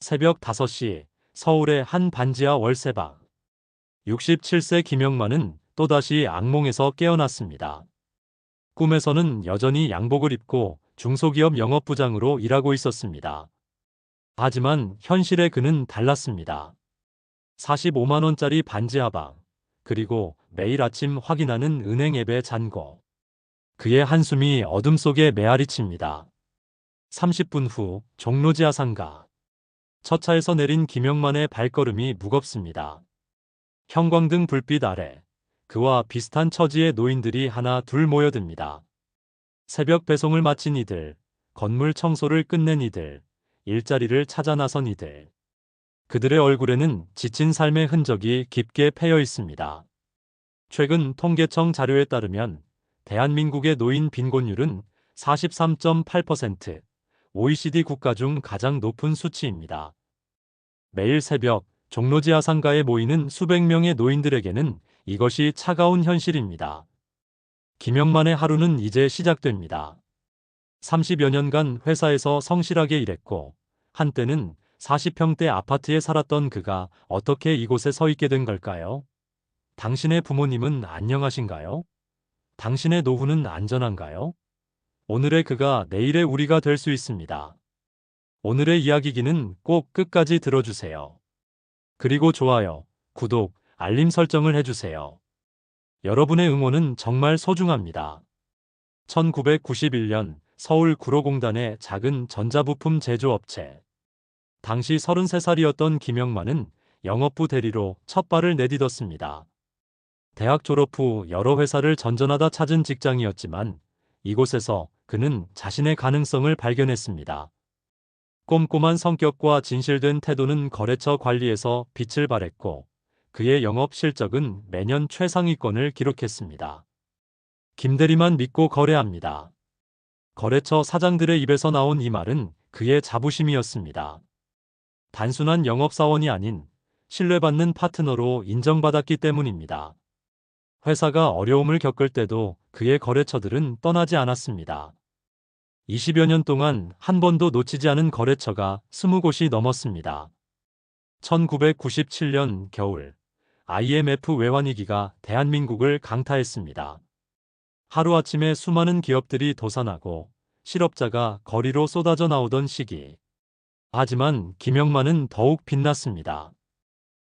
새벽 5시 서울의 한 반지하 월세방. 67세 김영만은 또다시 악몽에서 깨어났습니다. 꿈에서는 여전히 양복을 입고 중소기업 영업부장으로 일하고 있었습니다. 하지만 현실의 그는 달랐습니다. 45만 원짜리 반지하방, 그리고 매일 아침 확인하는 은행 앱의 잔고. 그의 한숨이 어둠 속에 메아리칩니다. 30분 후 종로지하 상가. 첫 차에서 내린 김영만의 발걸음이 무겁습니다. 형광등 불빛 아래 그와 비슷한 처지의 노인들이 하나 둘 모여듭니다. 새벽 배송을 마친 이들, 건물 청소를 끝낸 이들, 일자리를 찾아 나선 이들. 그들의 얼굴에는 지친 삶의 흔적이 깊게 패여 있습니다. 최근 통계청 자료에 따르면 대한민국의 노인 빈곤율은 43.8%, OECD 국가 중 가장 높은 수치입니다. 매일 새벽 종로지하 상가에 모이는 수백 명의 노인들에게는 이것이 차가운 현실입니다. 김영만의 하루는 이제 시작됩니다. 30여 년간 회사에서 성실하게 일했고 한때는 40평대 아파트에 살았던 그가 어떻게 이곳에 서 있게 된 걸까요? 당신의 부모님은 안녕하신가요? 당신의 노후는 안전한가요? 오늘의 그가 내일의 우리가 될 수 있습니다. 오늘의 이야기기는 꼭 끝까지 들어주세요. 그리고 좋아요, 구독, 알림 설정을 해주세요. 여러분의 응원은 정말 소중합니다. 1991년 서울 구로공단의 작은 전자부품 제조업체. 당시 33살이었던 김영만은 영업부 대리로 첫 발을 내딛었습니다. 대학 졸업 후 여러 회사를 전전하다 찾은 직장이었지만 이곳에서 그는 자신의 가능성을 발견했습니다. 꼼꼼한 성격과 진실된 태도는 거래처 관리에서 빛을 발했고 그의 영업 실적은 매년 최상위권을 기록했습니다. 김대리만 믿고 거래합니다. 거래처 사장들의 입에서 나온 이 말은 그의 자부심이었습니다. 단순한 영업사원이 아닌 신뢰받는 파트너로 인정받았기 때문입니다. 회사가 어려움을 겪을 때도 그의 거래처들은 떠나지 않았습니다. 20여 년 동안 한 번도 놓치지 않은 거래처가 20곳이 넘었습니다. 1997년 겨울 IMF 외환위기가 대한민국을 강타했습니다. 하루아침에 수많은 기업들이 도산하고 실업자가 거리로 쏟아져 나오던 시기. 하지만 김영만은 더욱 빛났습니다.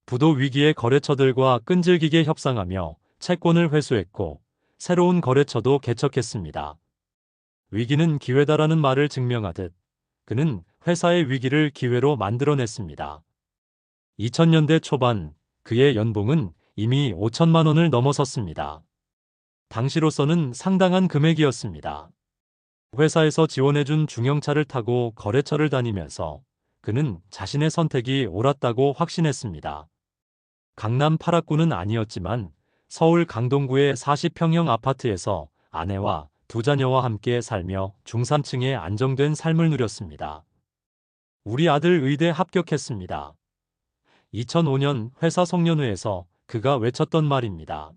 부도 위기의 거래처들과 끈질기게 협상하며 채권을 회수했고 새로운 거래처도 개척했습니다. 위기는 기회다라는 말을 증명하듯 그는 회사의 위기를 기회로 만들어냈습니다. 2000년대 초반 그의 연봉은 이미 5천만 원을 넘어섰습니다. 당시로서는 상당한 금액이었습니다. 회사에서 지원해준 중형차를 타고 거래처를 다니면서 그는 자신의 선택이 옳았다고 확신했습니다. 강남 8학구는 아니었지만 서울 강동구의 40평형 아파트에서 아내와 두 자녀와 함께 살며 중산층의 안정된 삶을 누렸습니다. 우리 아들 의대 합격했습니다. 2005년 회사 송년회에서 그가 외쳤던 말입니다.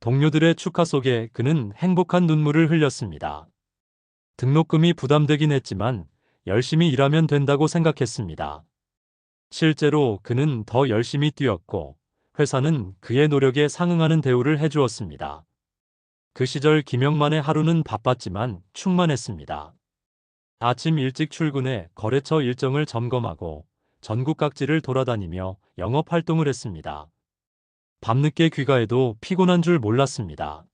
동료들의 축하 속에 그는 행복한 눈물을 흘렸습니다. 등록금이 부담되긴 했지만 열심히 일하면 된다고 생각했습니다. 실제로 그는 더 열심히 뛰었고 회사는 그의 노력에 상응하는 대우를 해주었습니다. 그 시절 김영만의 하루는 바빴지만 충만했습니다. 아침 일찍 출근해 거래처 일정을 점검하고 전국 각지를 돌아다니며 영업 활동을 했습니다. 밤늦게 귀가해도 피곤한 줄 몰랐습니다.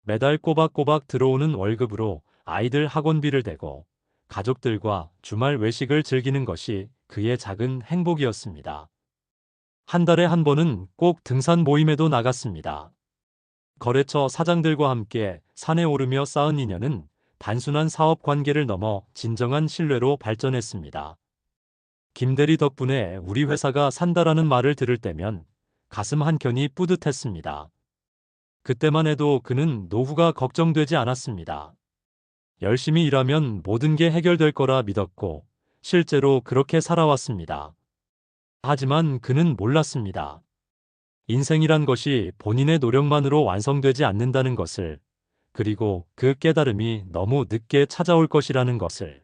매달 꼬박꼬박 들어오는 월급으로 아이들 학원비를 대고 가족들과 주말 외식을 즐기는 것이 그의 작은 행복이었습니다. 한 달에 한 번은 꼭 등산 모임에도 나갔습니다. 거래처 사장들과 함께 산에 오르며 쌓은 인연은 단순한 사업 관계를 넘어 진정한 신뢰로 발전했습니다. 김대리 덕분에 우리 회사가 산다라는 말을 들을 때면 가슴 한켠이 뿌듯했습니다. 그때만 해도 그는 노후가 걱정되지 않았습니다. 열심히 일하면 모든 게 해결될 거라 믿었고 실제로 그렇게 살아왔습니다. 하지만 그는 몰랐습니다. 인생이란 것이 본인의 노력만으로 완성되지 않는다는 것을, 그리고 그 깨달음이 너무 늦게 찾아올 것이라는 것을.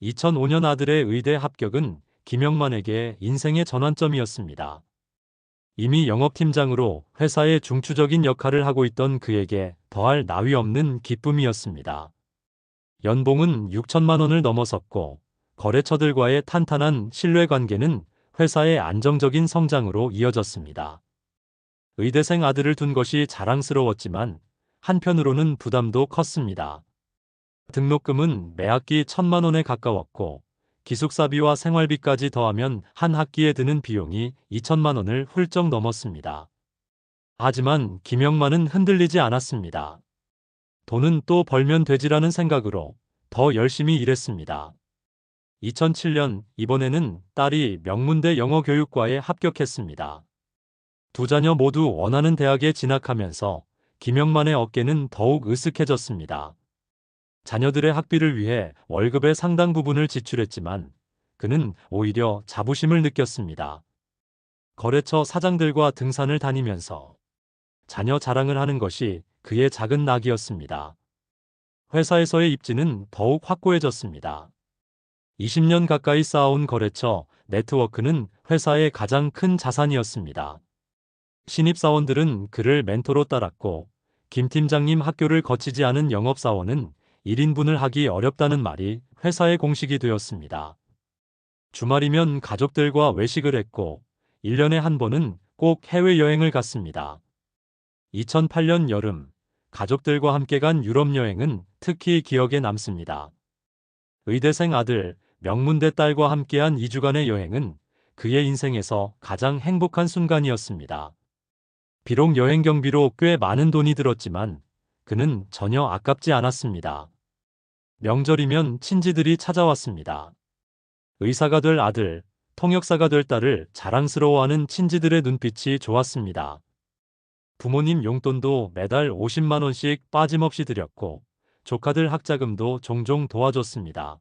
2005년 아들의 의대 합격은 김영만에게 인생의 전환점이었습니다. 이미 영업팀장으로 회사의 중추적인 역할을 하고 있던 그에게 더할 나위 없는 기쁨이었습니다. 연봉은 6천만 원을 넘어섰고 거래처들과의 탄탄한 신뢰관계는 회사의 안정적인 성장으로 이어졌습니다. 의대생 아들을 둔 것이 자랑스러웠지만 한편으로는 부담도 컸습니다. 등록금은 매학기 1천만 원에 가까웠고 기숙사비와 생활비까지 더하면 한 학기에 드는 비용이 2천만 원을 훌쩍 넘었습니다. 하지만 김영만은 흔들리지 않았습니다. 돈은 또 벌면 되지라는 생각으로 더 열심히 일했습니다. 2007년 이번에는 딸이 명문대 영어교육과에 합격했습니다. 두 자녀 모두 원하는 대학에 진학하면서 김영만의 어깨는 더욱 으쓱해졌습니다. 자녀들의 학비를 위해 월급의 상당 부분을 지출했지만 그는 오히려 자부심을 느꼈습니다. 거래처 사장들과 등산을 다니면서 자녀 자랑을 하는 것이 그의 작은 낙이었습니다. 회사에서의 입지는 더욱 확고해졌습니다. 20년 가까이 쌓아온 거래처 네트워크는 회사의 가장 큰 자산이었습니다. 신입사원들은 그를 멘토로 따랐고 김 팀장님 학교를 거치지 않은 영업사원은 1인분을 하기 어렵다는 말이 회사의 공식이 되었습니다. 주말이면 가족들과 외식을 했고 1년에 한 번은 꼭 해외여행을 갔습니다. 2008년 여름 가족들과 함께 간 유럽 여행은 특히 기억에 남습니다. 의대생 아들, 명문대 딸과 함께한 2주간의 여행은 그의 인생에서 가장 행복한 순간이었습니다. 비록 여행 경비로 꽤 많은 돈이 들었지만 그는 전혀 아깝지 않았습니다. 명절이면 친지들이 찾아왔습니다. 의사가 될 아들, 통역사가 될 딸을 자랑스러워하는 친지들의 눈빛이 좋았습니다. 부모님 용돈도 매달 50만 원씩 빠짐없이 드렸고 조카들 학자금도 종종 도와줬습니다.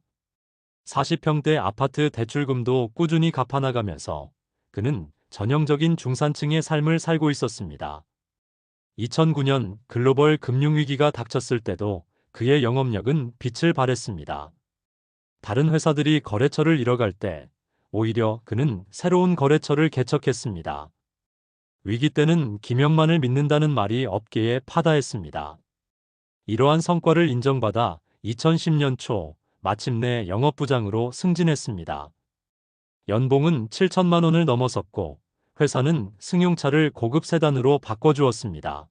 40평대 아파트 대출금도 꾸준히 갚아나가면서 그는 전형적인 중산층의 삶을 살고 있었습니다. 2009년 글로벌 금융위기가 닥쳤을 때도 그의 영업력은 빛을 발했습니다. 다른 회사들이 거래처를 잃어갈 때 오히려 그는 새로운 거래처를 개척했습니다. 위기 때는 김영만을 믿는다는 말이 업계에 파다했습니다. 이러한 성과를 인정받아 2010년 초 마침내 영업부장으로 승진했습니다. 연봉은 7천만 원을 넘어섰고 회사는 승용차를 고급 세단으로 바꿔주었습니다.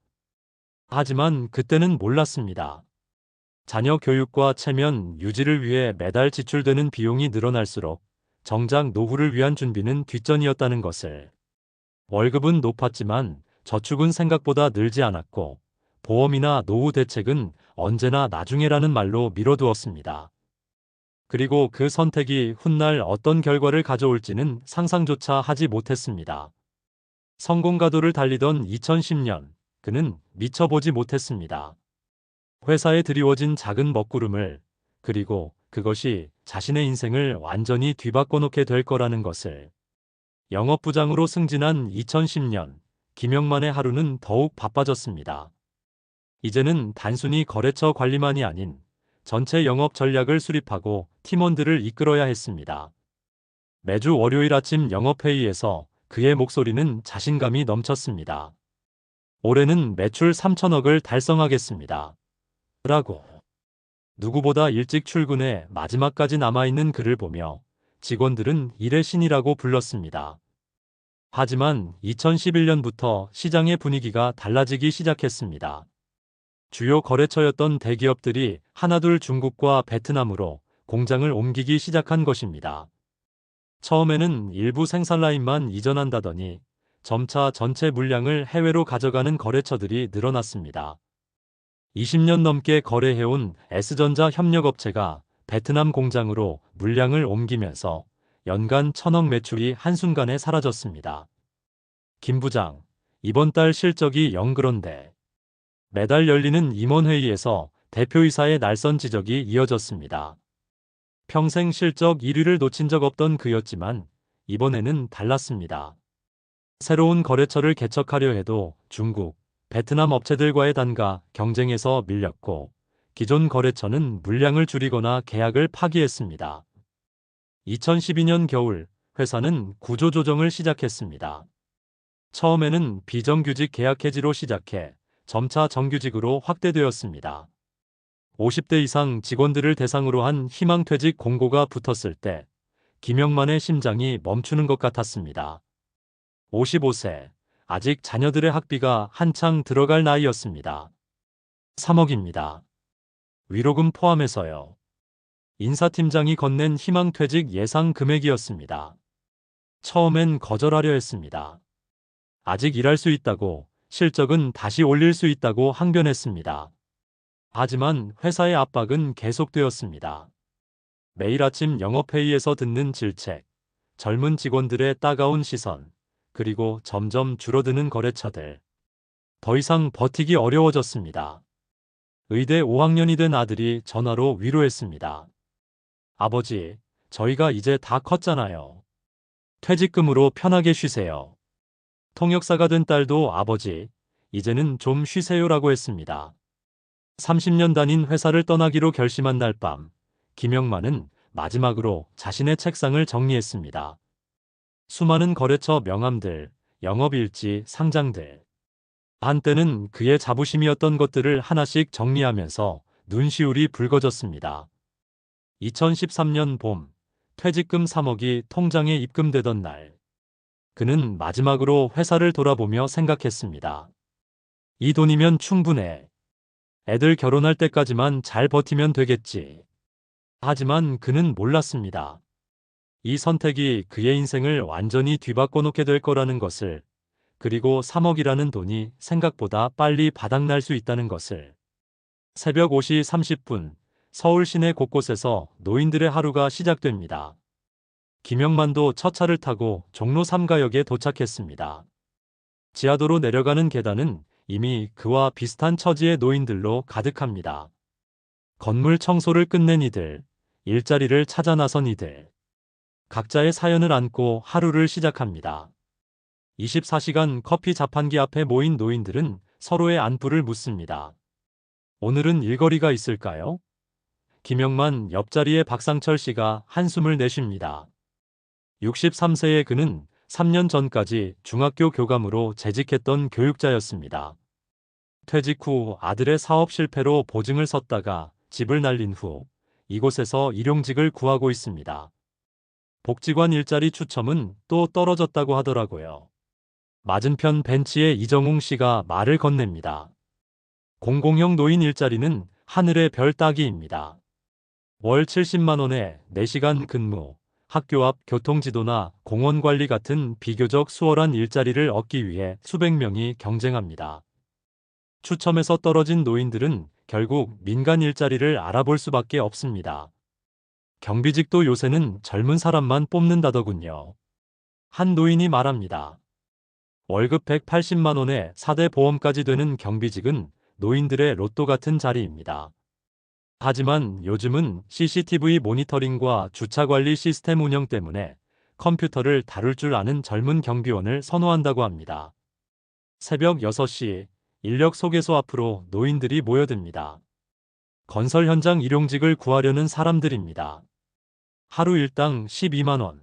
하지만 그때는 몰랐습니다. 자녀 교육과 체면 유지를 위해 매달 지출되는 비용이 늘어날수록 정작 노후를 위한 준비는 뒷전이었다는 것을. 월급은 높았지만 저축은 생각보다 늘지 않았고 보험이나 노후 대책은 언제나 나중에라는 말로 미뤄두었습니다. 그리고 그 선택이 훗날 어떤 결과를 가져올지는 상상조차 하지 못했습니다. 성공 가도를 달리던 2010년, 그는 미쳐보지 못했습니다. 회사에 드리워진 작은 먹구름을, 그리고 그것이 자신의 인생을 완전히 뒤바꿔 놓게 될 거라는 것을. 영업부장으로 승진한 2010년, 김영만의 하루는 더욱 바빠졌습니다. 이제는 단순히 거래처 관리만이 아닌 전체 영업 전략을 수립하고 팀원들을 이끌어야 했습니다. 매주 월요일 아침 영업회의에서 그의 목소리는 자신감이 넘쳤습니다. 올해는 매출 3천억을 달성하겠습니다. 라고. 누구보다 일찍 출근해 마지막까지 남아있는 그를 보며 직원들은 일의 신이라고 불렀습니다. 하지만 2011년부터 시장의 분위기가 달라지기 시작했습니다. 주요 거래처였던 대기업들이 하나둘 중국과 베트남으로 공장을 옮기기 시작한 것입니다. 처음에는 일부 생산 라인만 이전한다더니 점차 전체 물량을 해외로 가져가는 거래처들이 늘어났습니다. 20년 넘게 거래해온 S전자 협력업체가 베트남 공장으로 물량을 옮기면서 연간 1,000억 매출이 한순간에 사라졌습니다. 김 부장, 이번 달 실적이 영 그런데. 매달 열리는 임원회의에서 대표이사의 날선 지적이 이어졌습니다. 평생 실적 1위를 놓친 적 없던 그였지만 이번에는 달랐습니다. 새로운 거래처를 개척하려 해도 중국, 베트남 업체들과의 단가 경쟁에서 밀렸고 기존 거래처는 물량을 줄이거나 계약을 파기했습니다. 2012년 겨울 회사는 구조조정을 시작했습니다. 처음에는 비정규직 계약 해지로 시작해 점차 정규직으로 확대되었습니다. 50대 이상 직원들을 대상으로 한 희망퇴직 공고가 붙었을 때 김영만의 심장이 멈추는 것 같았습니다. 55세, 아직 자녀들의 학비가 한창 들어갈 나이였습니다. 3억입니다. 위로금 포함해서요. 인사팀장이 건넨 희망퇴직 예상 금액이었습니다. 처음엔 거절하려 했습니다. 아직 일할 수 있다고, 실적은 다시 올릴 수 있다고 항변했습니다. 하지만 회사의 압박은 계속되었습니다. 매일 아침 영업회의에서 듣는 질책, 젊은 직원들의 따가운 시선, 그리고 점점 줄어드는 거래처들. 더 이상 버티기 어려워졌습니다. 의대 5학년이 된 아들이 전화로 위로했습니다. 아버지, 저희가 이제 다 컸잖아요. 퇴직금으로 편하게 쉬세요. 통역사가 된 딸도 아버지, 이제는 좀 쉬세요라고 했습니다. 30년 다닌 회사를 떠나기로 결심한 날 밤, 김영만은 마지막으로 자신의 책상을 정리했습니다. 수많은 거래처 명함들, 영업일지, 상장들. 한때는 그의 자부심이었던 것들을 하나씩 정리하면서 눈시울이 붉어졌습니다. 2013년 봄, 퇴직금 3억이 통장에 입금되던 날. 그는 마지막으로 회사를 돌아보며 생각했습니다. 이 돈이면 충분해. 애들 결혼할 때까지만 잘 버티면 되겠지. 하지만 그는 몰랐습니다. 이 선택이 그의 인생을 완전히 뒤바꿔 놓게 될 거라는 것을, 그리고 3억이라는 돈이 생각보다 빨리 바닥날 수 있다는 것을. 새벽 5시 30분, 서울 시내 곳곳에서 노인들의 하루가 시작됩니다. 김영만도 첫 차를 타고 종로 3가역에 도착했습니다. 지하도로 내려가는 계단은 이미 그와 비슷한 처지의 노인들로 가득합니다. 건물 청소를 끝낸 이들, 일자리를 찾아 나선 이들. 각자의 사연을 안고 하루를 시작합니다. 24시간 커피 자판기 앞에 모인 노인들은 서로의 안부를 묻습니다. 오늘은 일거리가 있을까요? 김영만 옆자리의 박상철 씨가 한숨을 내쉽니다. 63세의 그는 3년 전까지 중학교 교감으로 재직했던 교육자였습니다. 퇴직 후 아들의 사업 실패로 보증을 섰다가 집을 날린 후 이곳에서 일용직을 구하고 있습니다. 복지관 일자리 추첨은 또 떨어졌다고 하더라고요. 맞은편 벤치에 이정웅 씨가 말을 건넵니다. 공공형 노인 일자리는 하늘의 별 따기입니다. 월 70만 원에 4시간 근무, 학교 앞 교통지도나 공원 관리 같은 비교적 수월한 일자리를 얻기 위해 수백 명이 경쟁합니다. 추첨에서 떨어진 노인들은 결국 민간 일자리를 알아볼 수밖에 없습니다. 경비직도 요새는 젊은 사람만 뽑는다더군요. 한 노인이 말합니다. 월급 180만 원에 4대 보험까지 되는 경비직은 노인들의 로또 같은 자리입니다. 하지만 요즘은 CCTV 모니터링과 주차관리 시스템 운영 때문에 컴퓨터를 다룰 줄 아는 젊은 경비원을 선호한다고 합니다. 새벽 6시 인력 소개소 앞으로 노인들이 모여듭니다. 건설 현장 일용직을 구하려는 사람들입니다. 하루 일당 12만 원.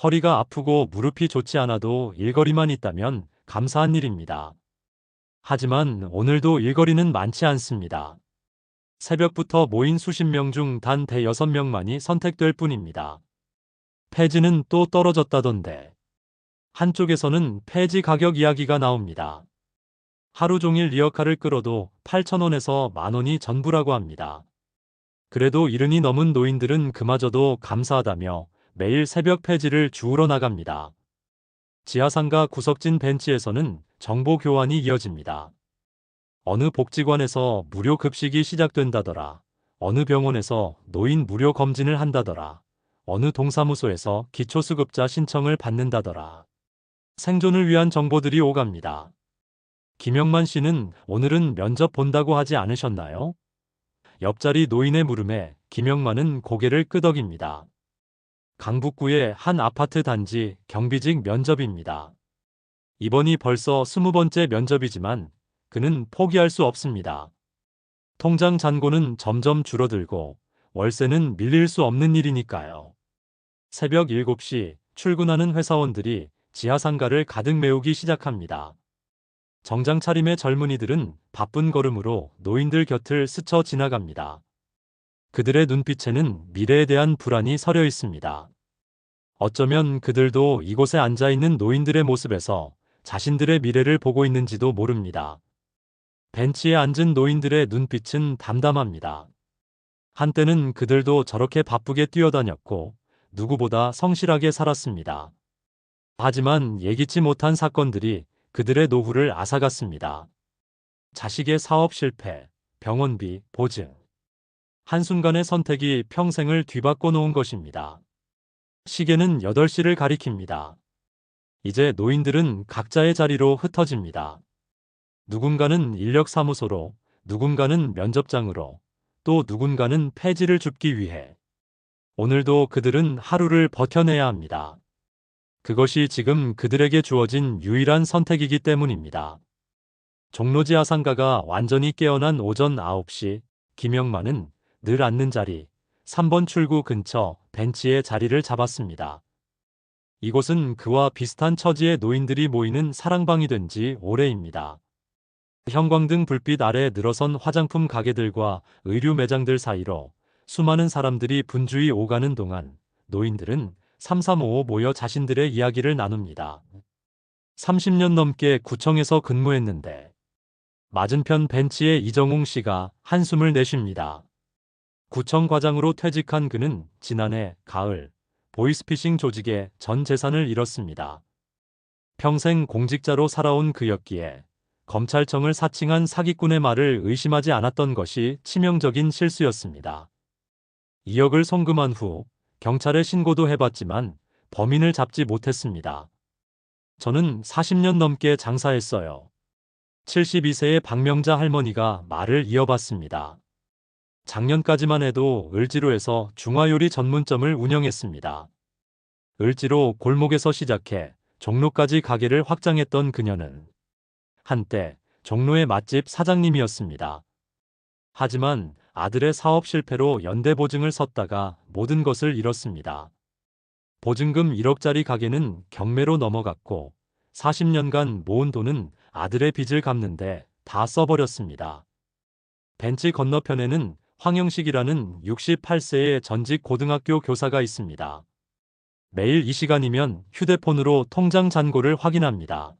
허리가 아프고 무릎이 좋지 않아도 일거리만 있다면 감사한 일입니다. 하지만 오늘도 일거리는 많지 않습니다. 새벽부터 모인 수십 명 중 단 대여섯 명만이 선택될 뿐입니다. 폐지는 또 떨어졌다던데. 한쪽에서는 폐지 가격 이야기가 나옵니다. 하루 종일 리어카를 끌어도 8,000원에서 만원이 전부라고 합니다. 그래도 70이 넘은 노인들은 그마저도 감사하다며 매일 새벽 폐지를 주우러 나갑니다. 지하상가 구석진 벤치에서는 정보 교환이 이어집니다. 어느 복지관에서 무료 급식이 시작된다더라. 어느 병원에서 노인 무료 검진을 한다더라. 어느 동사무소에서 기초수급자 신청을 받는다더라. 생존을 위한 정보들이 오갑니다. 김영만 씨는 오늘은 면접 본다고 하지 않으셨나요? 옆자리 노인의 물음에 김영만은 고개를 끄덕입니다. 강북구의 한 아파트 단지 경비직 면접입니다. 이번이 벌써 20번째 면접이지만 그는 포기할 수 없습니다. 통장 잔고는 점점 줄어들고 월세는 밀릴 수 없는 일이니까요. 새벽 7시 출근하는 회사원들이 지하상가를 가득 메우기 시작합니다. 정장 차림의 젊은이들은 바쁜 걸음으로 노인들 곁을 스쳐 지나갑니다. 그들의 눈빛에는 미래에 대한 불안이 서려 있습니다. 어쩌면 그들도 이곳에 앉아 있는 노인들의 모습에서 자신들의 미래를 보고 있는지도 모릅니다. 벤치에 앉은 노인들의 눈빛은 담담합니다. 한때는 그들도 저렇게 바쁘게 뛰어다녔고 누구보다 성실하게 살았습니다. 하지만 예기치 못한 사건들이 그들의 노후를 앗아갔습니다. 자식의 사업 실패, 병원비, 보증. 한순간의 선택이 평생을 뒤바꿔 놓은 것입니다. 시계는 8시를 가리킵니다. 이제 노인들은 각자의 자리로 흩어집니다. 누군가는 인력사무소로, 누군가는 면접장으로, 또 누군가는 폐지를 줍기 위해. 오늘도 그들은 하루를 버텨내야 합니다. 그것이 지금 그들에게 주어진 유일한 선택이기 때문입니다. 종로지 하상가가 완전히 깨어난 오전 9시, 김영만은 늘 앉는 자리, 3번 출구 근처 벤치에 자리를 잡았습니다. 이곳은 그와 비슷한 처지의 노인들이 모이는 사랑방이 된 지 오래입니다. 형광등 불빛 아래 늘어선 화장품 가게들과 의류 매장들 사이로 수많은 사람들이 분주히 오가는 동안 노인들은 삼삼오오 모여 자신들의 이야기를 나눕니다. 30년 넘게 구청에서 근무했는데 맞은편 벤치에 이정웅 씨가 한숨을 내쉽니다. 구청 과장으로 퇴직한 그는 지난해 가을 보이스피싱 조직에 전 재산을 잃었습니다. 평생 공직자로 살아온 그였기에 검찰청을 사칭한 사기꾼의 말을 의심하지 않았던 것이 치명적인 실수였습니다. 2억을 송금한 후 경찰에 신고도 해봤지만 범인을 잡지 못했습니다. 저는 40년 넘게 장사했어요. 72세의 박명자 할머니가 말을 이어봤습니다. 작년까지만 해도 을지로에서 중화요리 전문점을 운영했습니다. 을지로 골목에서 시작해 종로까지 가게를 확장했던 그녀는 한때 종로의 맛집 사장님이었습니다. 하지만 아들의 사업 실패로 연대보증을 섰다가 모든 것을 잃었습니다. 보증금 1억짜리 가게는 경매로 넘어갔고 40년간 모은 돈은 아들의 빚을 갚는데 다 써버렸습니다. 벤치 건너편에는 황영식이라는 68세의 전직 고등학교 교사가 있습니다. 매일 이 시간이면 휴대폰으로 통장 잔고를 확인합니다.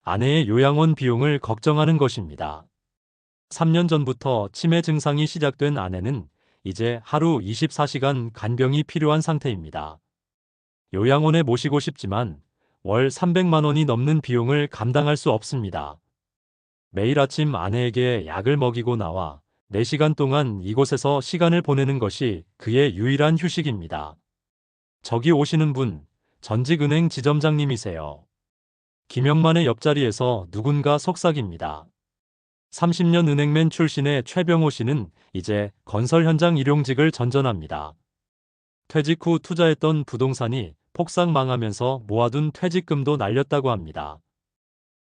아내의 요양원 비용을 걱정하는 것입니다. 3년 전부터 치매 증상이 시작된 아내는 이제 하루 24시간 간병이 필요한 상태입니다. 요양원에 모시고 싶지만 월 300만 원이 넘는 비용을 감당할 수 없습니다. 매일 아침 아내에게 약을 먹이고 나와 4시간 동안 이곳에서 시간을 보내는 것이 그의 유일한 휴식입니다. 저기 오시는 분, 전직은행 지점장님이세요. 김영만의 옆자리에서 누군가 속삭입니다. 30년 은행맨 출신의 최병호 씨는 이제 건설 현장 일용직을 전전합니다. 퇴직 후 투자했던 부동산이 폭삭 망하면서 모아둔 퇴직금도 날렸다고 합니다.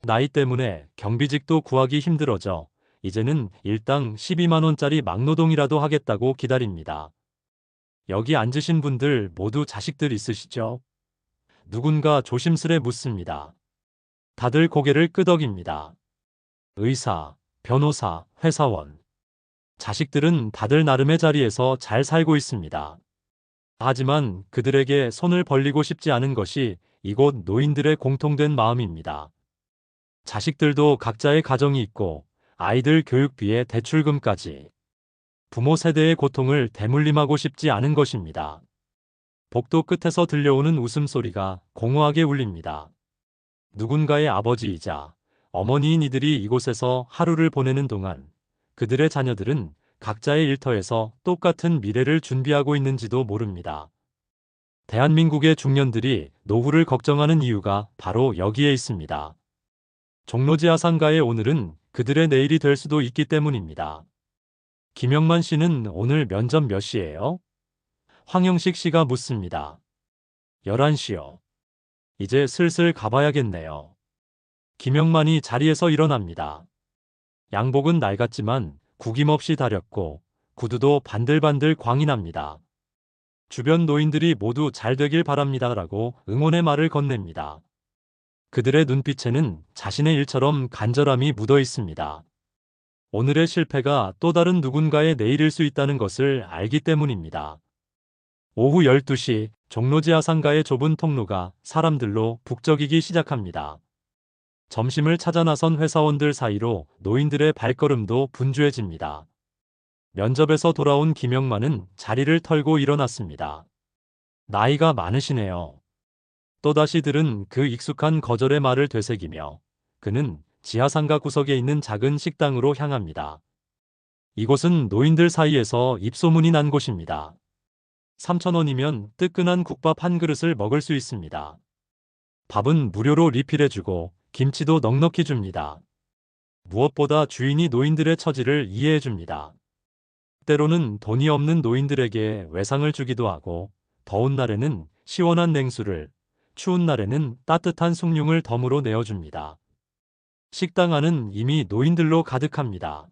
나이 때문에 경비직도 구하기 힘들어져 이제는 일당 12만 원짜리 막노동이라도 하겠다고 기다립니다. 여기 앉으신 분들 모두 자식들 있으시죠? 누군가 조심스레 묻습니다. 다들 고개를 끄덕입니다. 의사, 변호사, 회사원. 자식들은 다들 나름의 자리에서 잘 살고 있습니다. 하지만 그들에게 손을 벌리고 싶지 않은 것이 이곳 노인들의 공통된 마음입니다. 자식들도 각자의 가정이 있고 아이들 교육비에 대출금까지. 부모 세대의 고통을 대물림하고 싶지 않은 것입니다. 복도 끝에서 들려오는 웃음소리가 공허하게 울립니다. 누군가의 아버지이자 어머니인 이들이 이곳에서 하루를 보내는 동안 그들의 자녀들은 각자의 일터에서 똑같은 미래를 준비하고 있는지도 모릅니다. 대한민국의 중년들이 노후를 걱정하는 이유가 바로 여기에 있습니다. 종로지 하상가의 오늘은 그들의 내일이 될 수도 있기 때문입니다. 김영만 씨는 오늘 면접 몇 시예요? 황영식 씨가 묻습니다. 11시요. 이제 슬슬 가봐야겠네요. 김영만이 자리에서 일어납니다. 양복은 낡았지만 구김없이 다렸고 구두도 반들반들 광이 납니다. 주변 노인들이 모두 잘 되길 바랍니다라고 응원의 말을 건넵니다. 그들의 눈빛에는 자신의 일처럼 간절함이 묻어 있습니다. 오늘의 실패가 또 다른 누군가의 내일일 수 있다는 것을 알기 때문입니다. 오후 12시 종로지 하상가의 좁은 통로가 사람들로 북적이기 시작합니다. 점심을 찾아 나선 회사원들 사이로 노인들의 발걸음도 분주해집니다. 면접에서 돌아온 김영만은 자리를 털고 일어났습니다. 나이가 많으시네요. 또다시 들은 그 익숙한 거절의 말을 되새기며 그는 지하상가 구석에 있는 작은 식당으로 향합니다. 이곳은 노인들 사이에서 입소문이 난 곳입니다. 3,000원이면 뜨끈한 국밥 한 그릇을 먹을 수 있습니다. 밥은 무료로 리필해주고 김치도 넉넉히 줍니다. 무엇보다 주인이 노인들의 처지를 이해해줍니다. 때로는 돈이 없는 노인들에게 외상을 주기도 하고 더운 날에는 시원한 냉수를, 추운 날에는 따뜻한 숭늉을 덤으로 내어줍니다. 식당 안은 이미 노인들로 가득합니다.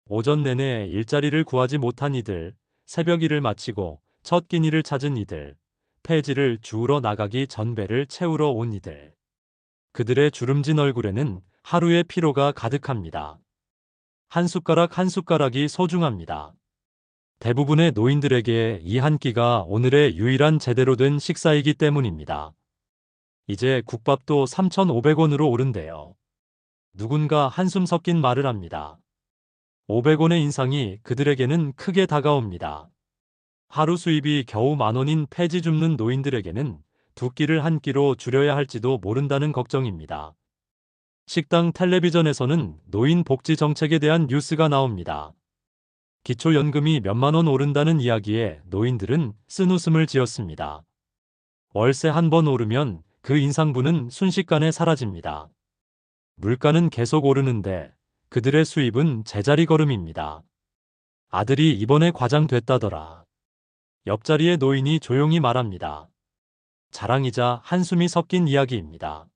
오전 내내 일자리를 구하지 못한 이들, 새벽 일을 마치고 첫 끼니를 찾은 이들, 폐지를 주우러 나가기 전 배를 채우러 온 이들. 그들의 주름진 얼굴에는 하루의 피로가 가득합니다. 한 숟가락 한 숟가락이 소중합니다. 대부분의 노인들에게 이 한 끼가 오늘의 유일한 제대로 된 식사이기 때문입니다. 이제 국밥도 3,500원으로 오른대요. 누군가 한숨 섞인 말을 합니다. 500원의 인상이 그들에게는 크게 다가옵니다. 하루 수입이 겨우 10,000원인 폐지 줍는 노인들에게는 두 끼를 한 끼로 줄여야 할지도 모른다는 걱정입니다. 식당 텔레비전에서는 노인 복지 정책에 대한 뉴스가 나옵니다. 기초연금이 몇만 원 오른다는 이야기에 노인들은 쓴웃음을 지었습니다. 월세 한 번 오르면 그 인상분은 순식간에 사라집니다. 물가는 계속 오르는데 그들의 수입은 제자리 걸음입니다. 아들이 이번에 과장 됐다더라. 옆자리의 노인이 조용히 말합니다. 자랑이자 한숨이 섞인 이야기입니다.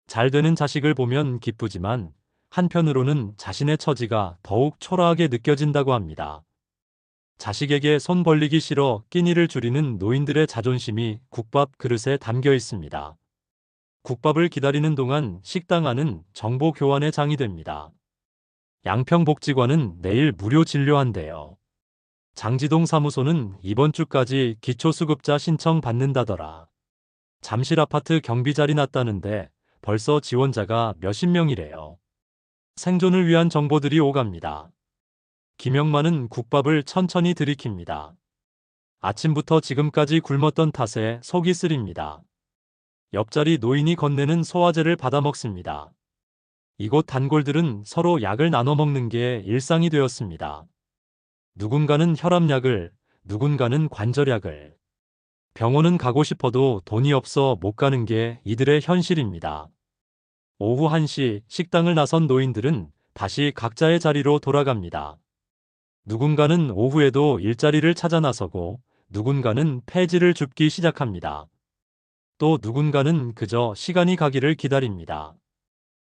잘 되는 자식을 보면 기쁘지만 한편으로는 자신의 처지가 더욱 초라하게 느껴진다고 합니다. 자식에게 손 벌리기 싫어 끼니를 줄이는 노인들의 자존심이 국밥 그릇에 담겨 있습니다. 국밥을 기다리는 동안 식당 안은 정보 교환의 장이 됩니다. 양평복지관은 내일 무료 진료한대요. 장지동 사무소는 이번 주까지 기초수급자 신청 받는다더라. 잠실 아파트 경비 자리 났다는데 벌써 지원자가 몇십 명이래요. 생존을 위한 정보들이 오갑니다. 김영만은 국밥을 천천히 들이킵니다. 아침부터 지금까지 굶었던 탓에 속이 쓰립니다. 옆자리 노인이 건네는 소화제를 받아 먹습니다. 이곳 단골들은 서로 약을 나눠 먹는 게 일상이 되었습니다. 누군가는 혈압약을, 누군가는 관절약을. 병원은 가고 싶어도 돈이 없어 못 가는 게 이들의 현실입니다. 오후 1시 식당을 나선 노인들은 다시 각자의 자리로 돌아갑니다. 누군가는 오후에도 일자리를 찾아 나서고 누군가는 폐지를 줍기 시작합니다. 또 누군가는 그저 시간이 가기를 기다립니다.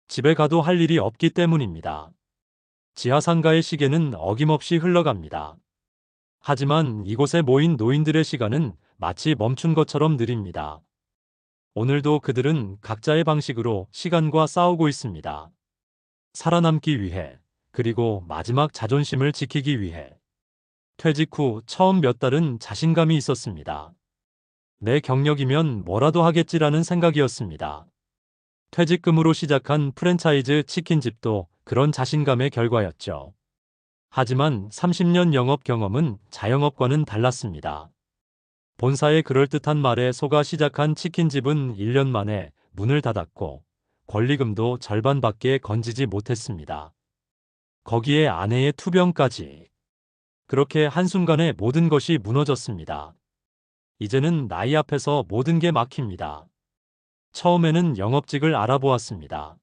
집에 가도 할 일이 없기 때문입니다. 지하상가의 시계는 어김없이 흘러갑니다. 하지만 이곳에 모인 노인들의 시간은 마치 멈춘 것처럼 느립니다. 오늘도 그들은 각자의 방식으로 시간과 싸우고 있습니다. 살아남기 위해, 그리고 마지막 자존심을 지키기 위해. 퇴직 후 처음 몇 달은 자신감이 있었습니다. 내 경력이면 뭐라도 하겠지라는 생각이었습니다. 퇴직금으로 시작한 프랜차이즈 치킨집도 그런 자신감의 결과였죠. 하지만 30년 영업 경험은 자영업과는 달랐습니다. 본사의 그럴듯한 말에 속아 시작한 치킨집은 1년 만에 문을 닫았고 권리금도 절반밖에 건지지 못했습니다. 거기에 아내의 투병까지. 그렇게 한순간에 모든 것이 무너졌습니다. 이제는 나이 앞에서 모든 게 막힙니다. 처음에는 영업직을 알아보았습니다.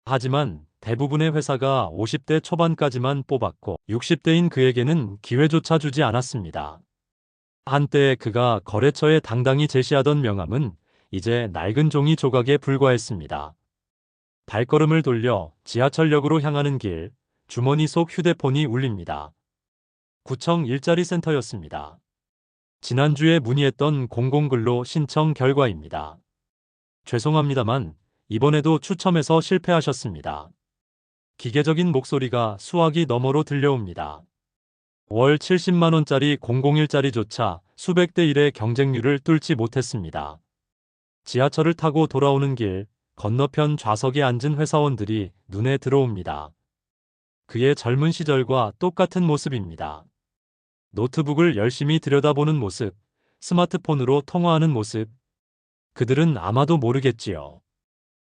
하지만 대부분의 회사가 50대 초반까지만 뽑았고 60대인 그에게는 기회조차 주지 않았습니다. 한때 그가 거래처에 당당히 제시하던 명함은 이제 낡은 종이 조각에 불과했습니다. 발걸음을 돌려 지하철역으로 향하는 길, 주머니 속 휴대폰이 울립니다. 구청 일자리 센터였습니다. 지난주에 문의했던 공공근로 신청 결과입니다. 죄송합니다만 이번에도 추첨에서 실패하셨습니다. 기계적인 목소리가 수화기 너머로 들려옵니다. 월 70만 원짜리 001짜리조차 수백 대 1의 경쟁률을 뚫지 못했습니다. 지하철을 타고 돌아오는 길 건너편 좌석에 앉은 회사원들이 눈에 들어옵니다. 그의 젊은 시절과 똑같은 모습입니다. 노트북을 열심히 들여다보는 모습, 스마트폰으로 통화하는 모습. 그들은 아마도 모르겠지요.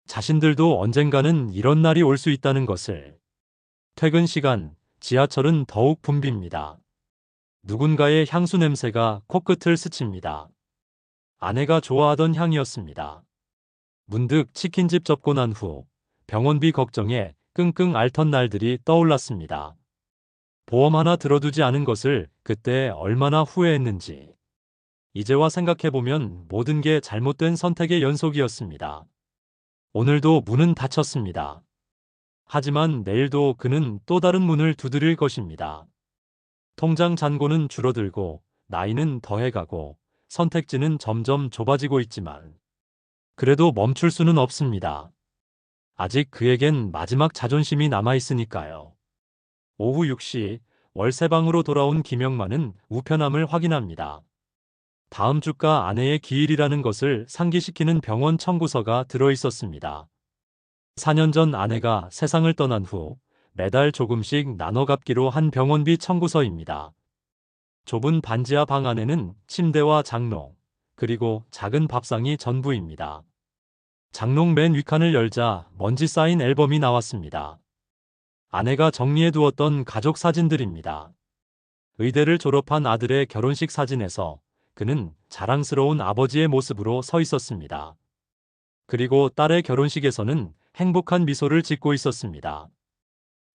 자신들도 언젠가는 이런 날이 올 수 있다는 것을. 퇴근 시간, 지하철은 더욱 붐빕니다. 누군가의 향수 냄새가 코끝을 스칩니다. 아내가 좋아하던 향이었습니다. 문득 치킨집 접고 난 후 병원비 걱정에 끙끙 앓던 날들이 떠올랐습니다. 보험 하나 들어두지 않은 것을 그때 얼마나 후회했는지. 이제와 생각해보면 모든 게 잘못된 선택의 연속이었습니다. 오늘도 문은 닫혔습니다. 하지만 내일도 그는 또 다른 문을 두드릴 것입니다. 통장 잔고는 줄어들고 나이는 더해가고 선택지는 점점 좁아지고 있지만 그래도 멈출 수는 없습니다. 아직 그에겐 마지막 자존심이 남아있으니까요. 오후 6시 월세방으로 돌아온 김영만은 우편함을 확인합니다. 다음 주가 아내의 기일이라는 것을 상기시키는 병원 청구서가 들어있었습니다. 4년 전 아내가 세상을 떠난 후 매달 조금씩 나눠 갚기로 한 병원비 청구서입니다. 좁은 반지하 방 안에는 침대와 장롱, 그리고 작은 밥상이 전부입니다. 장롱 맨 윗칸을 열자 먼지 쌓인 앨범이 나왔습니다. 아내가 정리해 두었던 가족 사진들입니다. 의대를 졸업한 아들의 결혼식 사진에서 그는 자랑스러운 아버지의 모습으로 서 있었습니다. 그리고 딸의 결혼식에서는 행복한 미소를 짓고 있었습니다.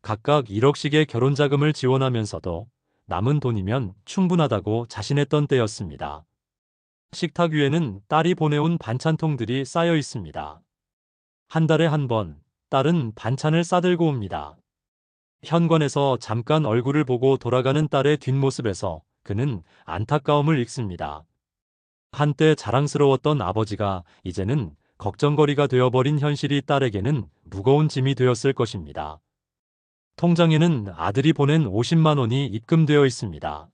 각각 1억씩의 결혼자금을 지원하면서도 남은 돈이면 충분하다고 자신했던 때였습니다. 식탁 위에는 딸이 보내온 반찬통들이 쌓여 있습니다. 한 달에 한 번, 딸은 반찬을 싸들고 옵니다. 현관에서 잠깐 얼굴을 보고 돌아가는 딸의 뒷모습에서 그는 안타까움을 읽습니다. 한때 자랑스러웠던 아버지가 이제는 걱정거리가 되어버린 현실이 딸에게는 무거운 짐이 되었을 것입니다. 통장에는 아들이 보낸 50만 원이 입금되어 있습니다.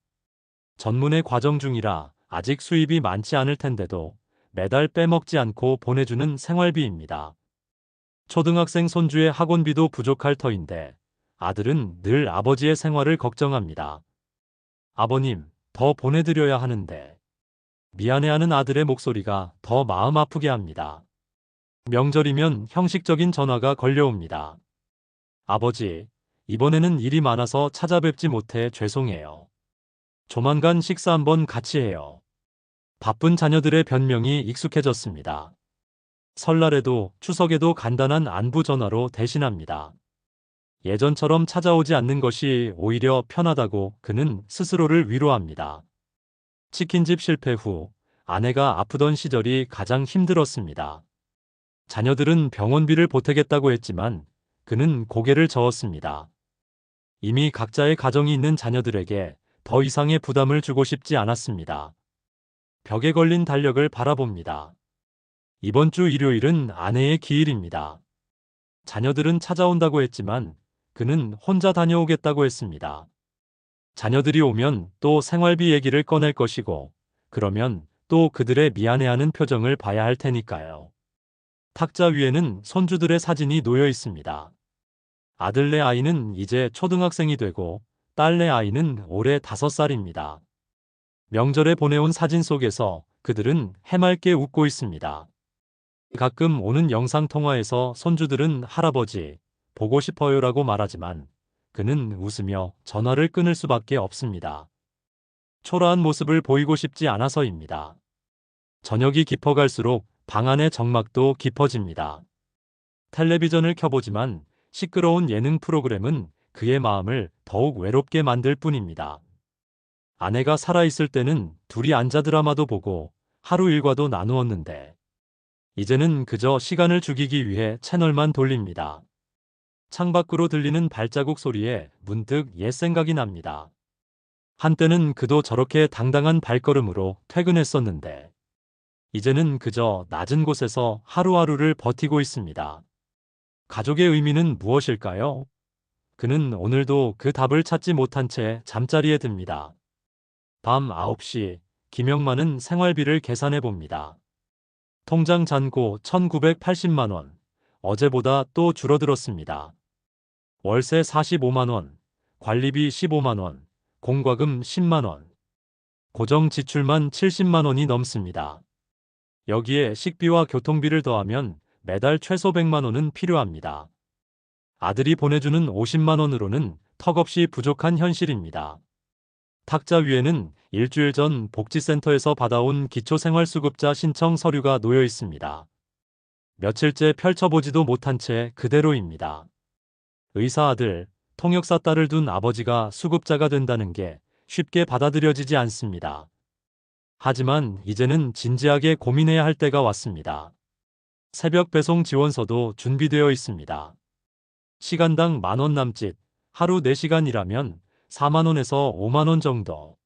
전문의 과정 중이라 아직 수입이 많지 않을 텐데도 매달 빼먹지 않고 보내주는 생활비입니다. 초등학생 손주의 학원비도 부족할 터인데 아들은 늘 아버지의 생활을 걱정합니다. 아버님, 더 보내드려야 하는데. 미안해하는 아들의 목소리가 더 마음 아프게 합니다. 명절이면 형식적인 전화가 걸려옵니다. 아버지, 이번에는 일이 많아서 찾아뵙지 못해 죄송해요. 조만간 식사 한번 같이 해요. 바쁜 자녀들의 변명이 익숙해졌습니다. 설날에도 추석에도 간단한 안부 전화로 대신합니다. 예전처럼 찾아오지 않는 것이 오히려 편하다고 그는 스스로를 위로합니다. 치킨집 실패 후 아내가 아프던 시절이 가장 힘들었습니다. 자녀들은 병원비를 보태겠다고 했지만 그는 고개를 저었습니다. 이미 각자의 가정이 있는 자녀들에게 더 이상의 부담을 주고 싶지 않았습니다. 벽에 걸린 달력을 바라봅니다. 이번 주 일요일은 아내의 기일입니다. 자녀들은 찾아온다고 했지만 그는 혼자 다녀오겠다고 했습니다. 자녀들이 오면 또 생활비 얘기를 꺼낼 것이고 그러면 또 그들의 미안해하는 표정을 봐야 할 테니까요. 탁자 위에는 손주들의 사진이 놓여 있습니다. 아들네 아이는 이제 초등학생이 되고 딸네 아이는 올해 5살입니다. 명절에 보내온 사진 속에서 그들은 해맑게 웃고 있습니다. 가끔 오는 영상통화에서 손주들은 할아버지, 보고 싶어요라고 말하지만 그는 웃으며 전화를 끊을 수밖에 없습니다. 초라한 모습을 보이고 싶지 않아서입니다. 저녁이 깊어갈수록 방 안의 정막도 깊어집니다. 텔레비전을 켜보지만 시끄러운 예능 프로그램은 그의 마음을 더욱 외롭게 만들 뿐입니다. 아내가 살아있을 때는 둘이 앉아 드라마도 보고 하루 일과도 나누었는데 이제는 그저 시간을 죽이기 위해 채널만 돌립니다. 창밖으로 들리는 발자국 소리에 문득 옛 생각이 납니다. 한때는 그도 저렇게 당당한 발걸음으로 퇴근했었는데 이제는 그저 낮은 곳에서 하루하루를 버티고 있습니다. 가족의 의미는 무엇일까요? 그는 오늘도 그 답을 찾지 못한 채 잠자리에 듭니다. 밤 9시, 김영만은 생활비를 계산해 봅니다. 통장 잔고 1980만 원. 어제보다 또 줄어들었습니다. 월세 45만 원, 관리비 15만 원, 공과금 10만 원, 고정 지출만 70만 원이 넘습니다. 여기에 식비와 교통비를 더하면 매달 최소 100만 원은 필요합니다. 아들이 보내주는 50만 원으로는 턱없이 부족한 현실입니다. 탁자 위에는 일주일 전 복지센터에서 받아온 기초생활수급자 신청 서류가 놓여 있습니다. 며칠째 펼쳐보지도 못한 채 그대로입니다. 의사 아들, 통역사 딸을 둔 아버지가 수급자가 된다는 게 쉽게 받아들여지지 않습니다. 하지만 이제는 진지하게 고민해야 할 때가 왔습니다. 새벽 배송 지원서도 준비되어 있습니다. 시간당 10,000원 남짓, 하루 4시간 일하면 4만 원에서 5만 원 정도.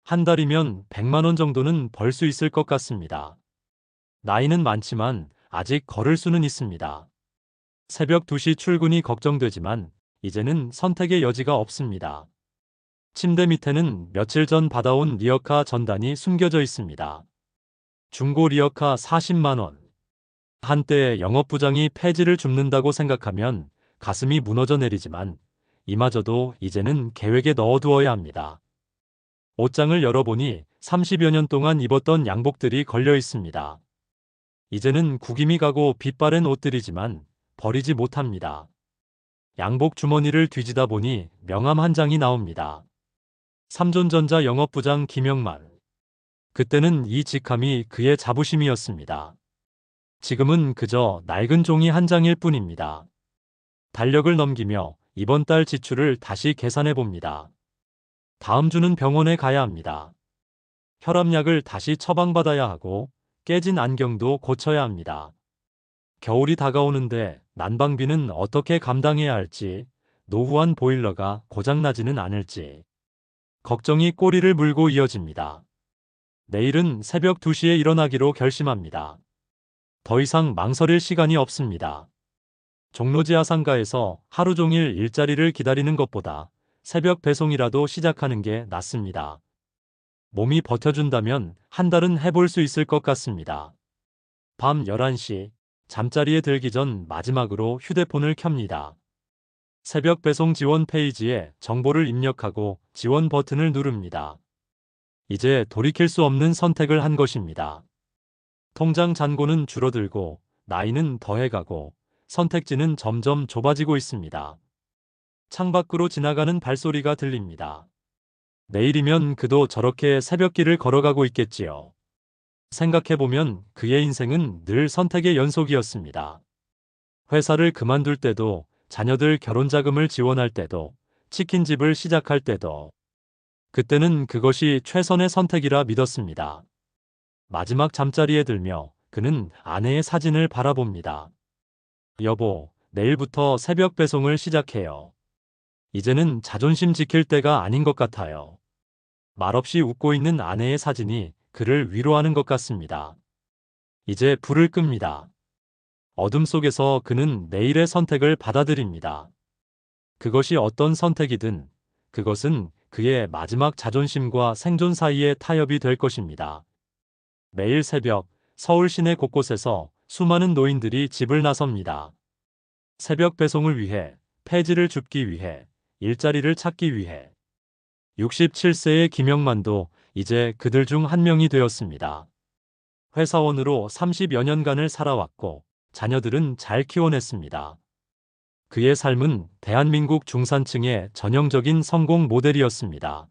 한 달이면 100만 원 정도는 벌 수 있을 것 같습니다. 나이는 많지만 아직 걸을 수는 있습니다. 새벽 2시 출근이 걱정되지만 이제는 선택의 여지가 없습니다. 침대 밑에는 며칠 전 받아온 리어카 전단이 숨겨져 있습니다. 중고 리어카 40만 원. 한때 영업부장이 폐지를 줍는다고 생각하면 가슴이 무너져 내리지만 이마저도 이제는 계획에 넣어두어야 합니다. 옷장을 열어보니 30여 년 동안 입었던 양복들이 걸려 있습니다. 이제는 구김이 가고 빛바랜 옷들이지만 버리지 못합니다. 양복 주머니를 뒤지다 보니 명함 한 장이 나옵니다. 삼존전자 영업부장 김영만. 그때는 이 직함이 그의 자부심이었습니다. 지금은 그저 낡은 종이 한 장일 뿐입니다. 달력을 넘기며 이번 달 지출을 다시 계산해 봅니다. 다음 주는 병원에 가야 합니다. 혈압약을 다시 처방받아야 하고 깨진 안경도 고쳐야 합니다. 겨울이 다가오는데 난방비는 어떻게 감당해야 할지, 노후한 보일러가 고장나지는 않을지 걱정이 꼬리를 물고 이어집니다. 내일은 새벽 2시에 일어나기로 결심합니다. 더 이상 망설일 시간이 없습니다. 종로지 하상가에서 하루 종일 일자리를 기다리는 것보다 새벽 배송이라도 시작하는 게 낫습니다. 몸이 버텨준다면 한 달은 해볼 수 있을 것 같습니다. 밤 11시, 잠자리에 들기 전 마지막으로 휴대폰을 켭니다. 새벽 배송 지원 페이지에 정보를 입력하고 지원 버튼을 누릅니다. 이제 돌이킬 수 없는 선택을 한 것입니다. 통장 잔고는 줄어들고 나이는 더해가고 선택지는 점점 좁아지고 있습니다. 창밖으로 지나가는 발소리가 들립니다. 내일이면 그도 저렇게 새벽길을 걸어가고 있겠지요. 생각해보면 그의 인생은 늘 선택의 연속이었습니다. 회사를 그만둘 때도, 자녀들 결혼 자금을 지원할 때도, 치킨집을 시작할 때도, 그때는 그것이 최선의 선택이라 믿었습니다. 마지막 잠자리에 들며 그는 아내의 사진을 바라봅니다. 여보, 내일부터 새벽 배송을 시작해요. 이제는 자존심 지킬 때가 아닌 것 같아요. 말없이 웃고 있는 아내의 사진이 그를 위로하는 것 같습니다. 이제 불을 끕니다. 어둠 속에서 그는 내일의 선택을 받아들입니다. 그것이 어떤 선택이든 그것은 그의 마지막 자존심과 생존 사이의 타협이 될 것입니다. 매일 새벽 서울 시내 곳곳에서 수많은 노인들이 집을 나섭니다. 새벽 배송을 위해, 폐지를 줍기 위해, 일자리를 찾기 위해. 67세의 김영만도 이제 그들 중 한 명이 되었습니다. 회사원으로 30여 년간을 살아왔고 자녀들은 잘 키워냈습니다. 그의 삶은 대한민국 중산층의 전형적인 성공 모델이었습니다.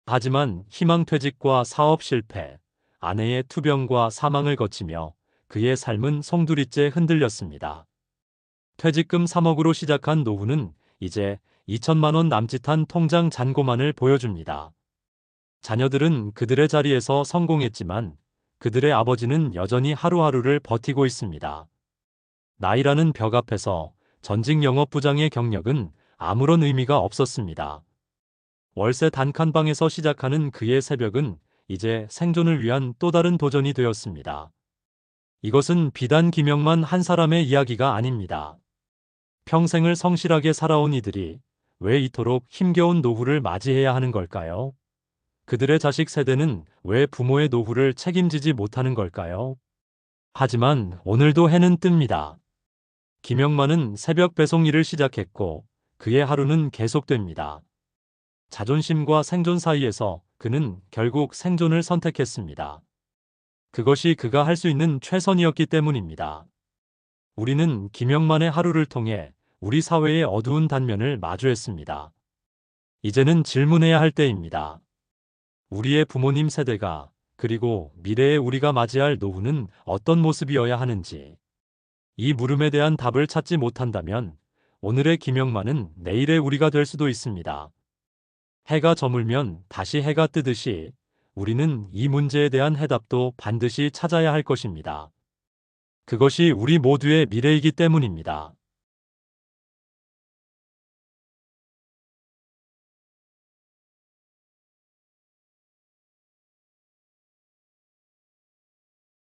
하지만 희망퇴직과 사업 실패, 아내의 투병과 사망을 거치며 그의 삶은 송두리째 흔들렸습니다. 퇴직금 3억으로 시작한 노후는 이제 2천만 원 남짓한 통장 잔고만을 보여줍니다. 자녀들은 그들의 자리에서 성공했지만 그들의 아버지는 여전히 하루하루를 버티고 있습니다. 나이라는 벽 앞에서 전직 영업부장의 경력은 아무런 의미가 없었습니다. 월세 단칸방에서 시작하는 그의 새벽은 이제 생존을 위한 또 다른 도전이 되었습니다. 이것은 비단 김영만 한 사람의 이야기가 아닙니다. 평생을 성실하게 살아온 이들이 왜 이토록 힘겨운 노후를 맞이해야 하는 걸까요? 그들의 자식 세대는 왜 부모의 노후를 책임지지 못하는 걸까요? 하지만 오늘도 해는 뜹니다. 김영만은 새벽 배송 일을 시작했고 그의 하루는 계속됩니다. 자존심과 생존 사이에서 그는 결국 생존을 선택했습니다. 그것이 그가 할 수 있는 최선이었기 때문입니다. 우리는 김영만의 하루를 통해 우리 사회의 어두운 단면을 마주했습니다. 이제는 질문해야 할 때입니다. 우리의 부모님 세대가 그리고 미래의 우리가 맞이할 노후는 어떤 모습이어야 하는지, 이 물음에 대한 답을 찾지 못한다면 오늘의 김영만은 내일의 우리가 될 수도 있습니다. 해가 저물면 다시 해가 뜨듯이 우리는 이 문제에 대한 해답도 반드시 찾아야 할 것입니다. 그것이 우리 모두의 미래이기 때문입니다.